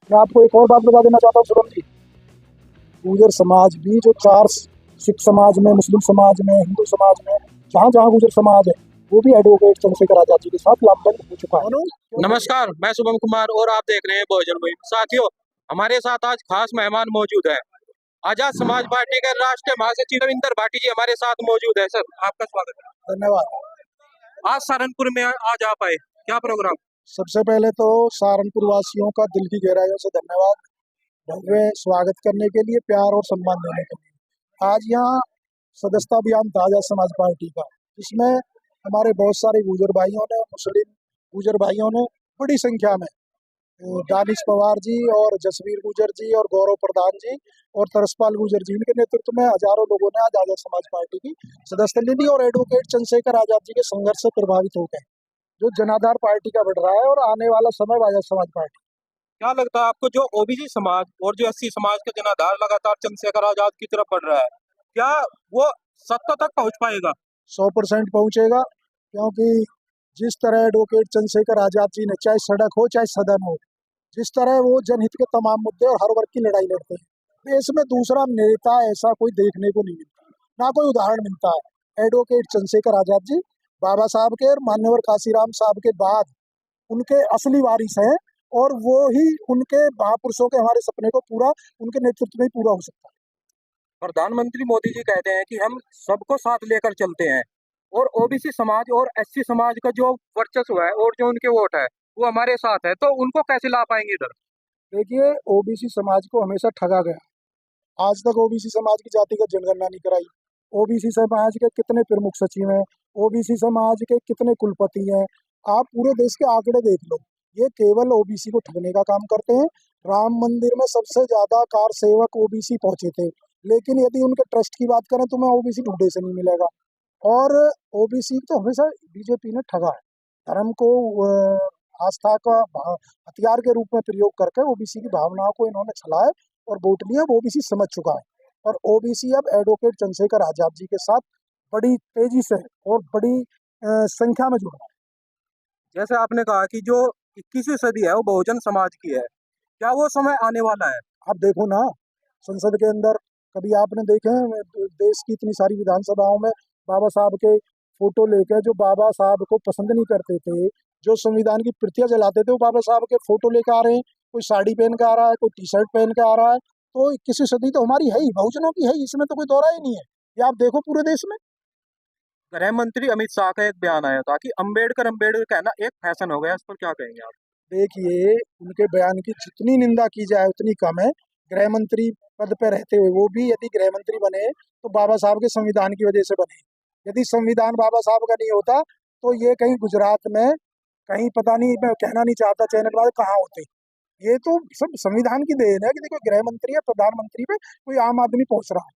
मैं आपको एक और बात बता देना चाहता हूँ शुभम जी। गुर्जर समाज भी जो चार सिख समाज में, मुस्लिम समाज में, हिंदू समाज में, जहाँ जहाँ गुर्जर समाज है, वो भी एडवोकेट चंद्रशेखर आजाद जी के साथ लामबंद हो चुका है। नमस्कार, मैं शुभम कुमार और आप देख रहे हैं बहुजन मुहिम। साथियों, हमारे साथ आज खास मेहमान मौजूद है। आजाद समाज पार्टी के राष्ट्रीय महासचिव रविंदर भाटी जी हमारे साथ मौजूद है। सर, आपका स्वागत है। धन्यवाद। आज सहारनपुर में आज आप आए, क्या प्रोग्राम? सबसे पहले तो सहारनपुर वासियों का दिल की गहराइयों से धन्यवाद, भव्य स्वागत करने के लिए, प्यार और सम्मान देने के लिए। आज यहाँ सदस्यता अभियान था आजाद समाज पार्टी का, जिसमें हमारे बहुत सारे गुर्जर भाइयों ने, मुस्लिम गुर्जर भाइयों ने बड़ी संख्या में दानिश पवार जी और जसवीर गुर्जर जी और गौरव प्रधान जी और तरसपाल गुर्जर जी, इनके नेतृत्व में हजारों लोगों ने आज आजाद समाज पार्टी की सदस्यता ले ली और एडवोकेट चंद्रशेखर आजाद जी के संघर्ष से प्रभावित हो गए। जो जनाधार पार्टी का बढ़ रहा है और आने वाला समय आजाद समाज पार्टी। क्या लगता है आपको, जो ओबीसी समाज और जो एससी समाज का जनाधार लगातार चंद्रशेखर आजाद की तरफ बढ़ रहा है, क्या वो सत्ता तक पहुंच पाएगा? 100% पहुंचेगा, क्योंकि जिस तरह एडवोकेट चंद्रशेखर आजाद जी ने, चाहे सड़क हो चाहे सदन हो, जिस तरह वो जनहित के तमाम मुद्दे और हर वर्ग की लड़ाई लड़ते हैं, देश में दूसरा नेता ऐसा कोई देखने को नहीं मिलता, ना कोई उदाहरण मिलता है। एडवोकेट चंद्रशेखर आजाद जी बाबा साहब के और मान्यवर काशीराम साहब के बाद उनके असली वारिस हैं, और वो ही उनके महापुरुषों के हमारे सपने को पूरा उनके नेतृत्व में ही पूरा हो सकता है। प्रधानमंत्री मोदी जी कहते हैं कि हम सबको साथ लेकर चलते हैं, और ओबीसी समाज और एससी समाज का जो वर्चस्व है और जो उनके वोट है वो हमारे साथ है, तो उनको कैसे ला पाएंगे इधर? देखिए, ओबीसी समाज को हमेशा ठगा गया। आज तक ओबीसी समाज की जातिगत जनगणना नहीं कराई। ओबीसी समाज के कितने प्रमुख सचिव हैं, ओबीसी समाज के कितने कुलपति हैं, आप पूरे देश के आंकड़े देख लो। ये केवल ओबीसी को ठगने का काम करते हैं। राम मंदिर में सबसे ज्यादा कार सेवक ओबीसी पहुंचे थे, लेकिन यदि उनके ट्रस्ट की बात करें तो मैं ओबीसी ढूंढे से नहीं मिलेगा। और ओबीसी तो हमेशा बीजेपी ने ठगा है। धर्म को आस्था का हथियार के रूप में प्रयोग करके ओबीसी की भावनाओं को इन्होंने छला है और वोट लिया। वो ओबीसी समझ चुका है, और ओबीसी अब एडवोकेट चंद्रशेखर आजाद जी के साथ बड़ी तेजी से और बड़ी संख्या में जुड़ रहा है। जैसे आपने कहा कि जो 21वीं सदी है वो बहुजन समाज की है, क्या वो समय आने वाला है? आप देखो ना, संसद के अंदर कभी आपने देखे हैं देश की इतनी सारी विधानसभाओं में बाबा साहब के फोटो लेके, जो बाबा साहब को पसंद नहीं करते थे, जो संविधान की प्रतियां जलाते थे, वो बाबा साहब के फोटो लेके आ रहे हैं। कोई साड़ी पहन के आ रहा है, कोई टी शर्ट पहन के आ रहा है। तो 21वीं सदी तो हमारी है ही, बहुजनों की है ही, इसमें तो कोई दौरा ही नहीं है। ये आप देखो पूरे देश में। गृह मंत्री अमित शाह का एक बयान आया था कि अम्बेडकर अम्बेडकर कहना एक फैशन हो गया, इस पर क्या कहेंगे आप? देखिए, उनके बयान की जितनी निंदा की जाए उतनी कम है। गृह मंत्री पद पर रहते हुए, वो भी यदि गृह मंत्री बने तो बाबा साहब के संविधान की वजह से बने। यदि संविधान बाबा साहब का नहीं होता तो ये कहीं गुजरात में, कहीं पता नहीं, मैं कहना नहीं चाहता चैनल वाले कहाँ होते। ये तो सब संविधान की देन है कि देखो, गृह मंत्री या प्रधानमंत्री पे कोई आम आदमी पहुंच रहा है।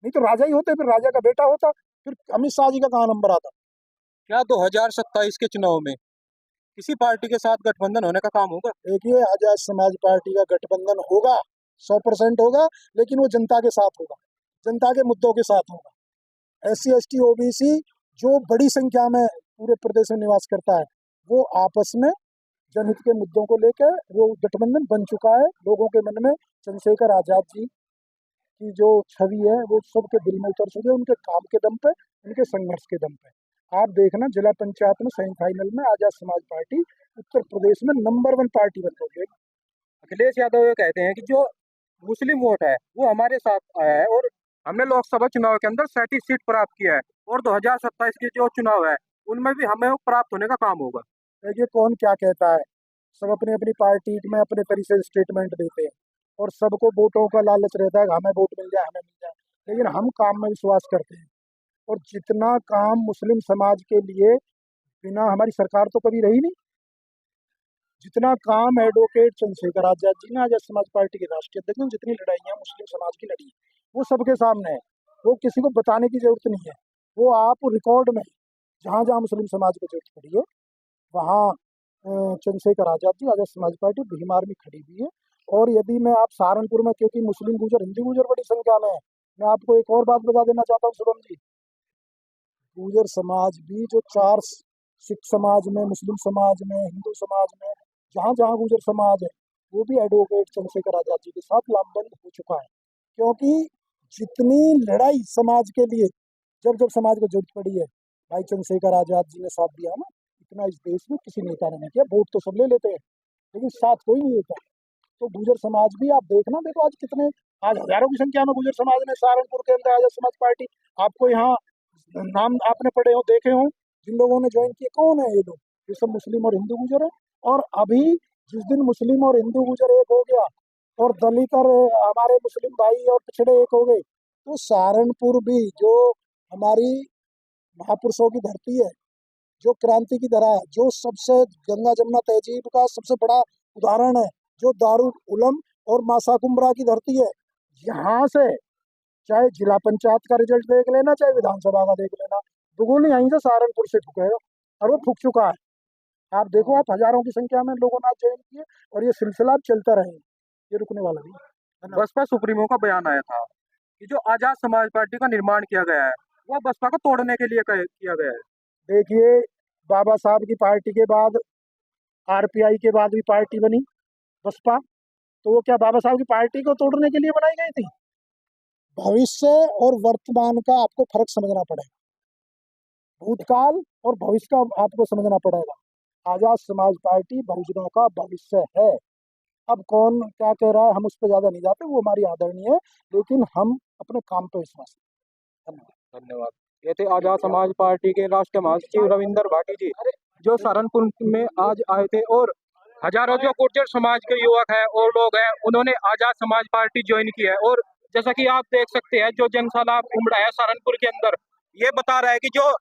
नहीं तो राजा ही होते, फिर राजा का बेटा होता, फिर अमित शाह जी का कहाँ नंबर आता। क्या 2027 के चुनाव में किसी पार्टी के साथ गठबंधन होने का काम होगा? देखिए, आजाद समाज पार्टी का गठबंधन होगा, 100% होगा, लेकिन वो जनता के साथ होगा, जनता के मुद्दों के साथ होगा। SC ST OBC जो बड़ी संख्या में पूरे प्रदेश में निवास करता है, वो आपस में जनहित के मुद्दों को लेकर वो गठबंधन बन चुका है। लोगों के मन में चंद्रशेखर आजाद जी की जो छवि है वो सबके दिल में उतर चुकी है, उनके काम के दम पे, उनके संघर्ष के दम पे। आप देखना, जिला पंचायत में सेमीफाइनल में आजाद समाज पार्टी उत्तर प्रदेश में नंबर 1 पार्टी बन रही है। अखिलेश यादव ये कहते हैं कि जो मुस्लिम वोट है वो हमारे साथ आया है, और हमने लोकसभा चुनाव के अंदर 37 सीट प्राप्त किया है, और 2027 के जो चुनाव है उनमें भी हमें वो प्राप्त होने का काम होगा। देखिए, कौन क्या कहता है, सब अपनी अपनी पार्टी में अपने तरीके से स्टेटमेंट देते हैं, और सबको वोटों का लालच रहता है कि हमें वोट मिल जाए, हमें मिल जाए। लेकिन हम काम में विश्वास करते हैं, और जितना काम मुस्लिम समाज के लिए बिना हमारी सरकार तो कभी रही नहीं, जितना काम एडवोकेट चंद्रशेखर आजाद जी ने आजाद समाज पार्टी के राष्ट्रीय अध्यक्ष ने, जितनी लड़ाइयाँ मुस्लिम समाज की लड़ी, वो सबके सामने है। वो किसी को बताने की जरूरत नहीं है। वो आप रिकॉर्ड में, जहाँ जहाँ मुस्लिम समाज को जरूरत पड़ी है, वहाँ चंद्रशेखर आजाद जी, आजाद समाज पार्टी भीम आर्मी खड़ी हुई है। और यदि मैं आप सहारनपुर में, क्योंकि मुस्लिम गुजर, हिंदू गुजर बड़ी संख्या में है, मैं आपको एक और बात बता देना चाहता हूँ शुभम जी। गुर्जर समाज भी जो चार सिख समाज में, मुस्लिम समाज में, हिंदू समाज में, जहाँ जहाँ गुर्जर समाज है, वो भी एडवोकेट चंद्रशेखर आजाद जी के साथ लामबंद हो चुका है। क्योंकि जितनी लड़ाई समाज के लिए जब जब समाज को जरूरत पड़ी है, भाई चंद्रशेखर आजाद जी ने साथ दिया ना, इतना इस देश में किसी नेता ने नहीं किया। वोट तो सब ले लेते हैं, लेकिन साथ कोई नहीं देता। तो गुर्जर समाज भी आप देखना, देखो आज कितने, आज हजारों की संख्या में गुर्जर समाज ने सहारनपुर के अंदर आजाद समाज पार्टी, आपको यहाँ नाम आपने पढ़े हो, देखे हो, जिन लोगों ने ज्वाइन किए, कौन है ये लोग? ये सब मुस्लिम और हिंदू गुर्जर है। और अभी जिस दिन मुस्लिम और हिंदू गुर्जर एक हो गया और दलित और हमारे मुस्लिम भाई और पिछड़े एक हो गए, तो सहारनपुर भी जो हमारी महापुरुषों की धरती है, जो क्रांति की धरा है, जो सबसे गंगा जमुना तहजीब का सबसे बड़ा उदाहरण है, जो दारुल उलम और मासा कुम्बरा की धरती है, यहाँ से चाहे जिला पंचायत का रिजल्ट देख लेना, चाहे विधानसभा का देख लेना, दुगुन यहीं से सहारनपुर से ठुकेगा, और वो ठुक चुका है। आप देखो, आप हजारों की संख्या में लोगों ने ज्वाइन किए, और ये सिलसिला अब चलता रहेगा, ये रुकने वाला नहीं है ना। बसपा सुप्रीमो का बयान आया था कि जो आजाद समाज पार्टी का निर्माण किया गया है वो बसपा को तोड़ने के लिए किया गया है। देखिए, बाबा साहब की पार्टी के बाद आरपीआई के बाद भी पार्टी बनी बसपा, तो वो क्या बाबा साहब की पार्टी को तोड़ने के लिए बनाई गई थी? भविष्य और वर्तमान का आपको फर्क समझना पड़ेगा, भूतकाल और भविष्य का आपको समझना पड़ेगा। आजाद समाज पार्टी बहुजनों का भविष्य है। अब कौन क्या कह रहा है, हम उस पर ज्यादा नहीं जाते, वो हमारी आदरणीय है, लेकिन हम अपने काम पे विश्वास है। धन्यवाद। धन्यवाद। ये थे आजाद समाज पार्टी के राष्ट्रीय महासचिव रविंदर भाटी जी, जो सहारनपुर में आज आए थे। और हजारों जो गुर्जर समाज के युवक हैं और लोग हैं, उन्होंने आजाद समाज पार्टी ज्वाइन की है। और जैसा कि आप देख सकते हैं, जो जनसैलाब उमड़ा है सहारनपुर के अंदर, ये बता रहा है कि जो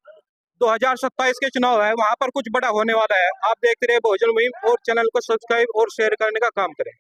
2027 के चुनाव है वहां पर कुछ बड़ा होने वाला है। आप देखते रहे बहुजन मुहिम, और चैनल को सब्सक्राइब और शेयर करने का काम करें।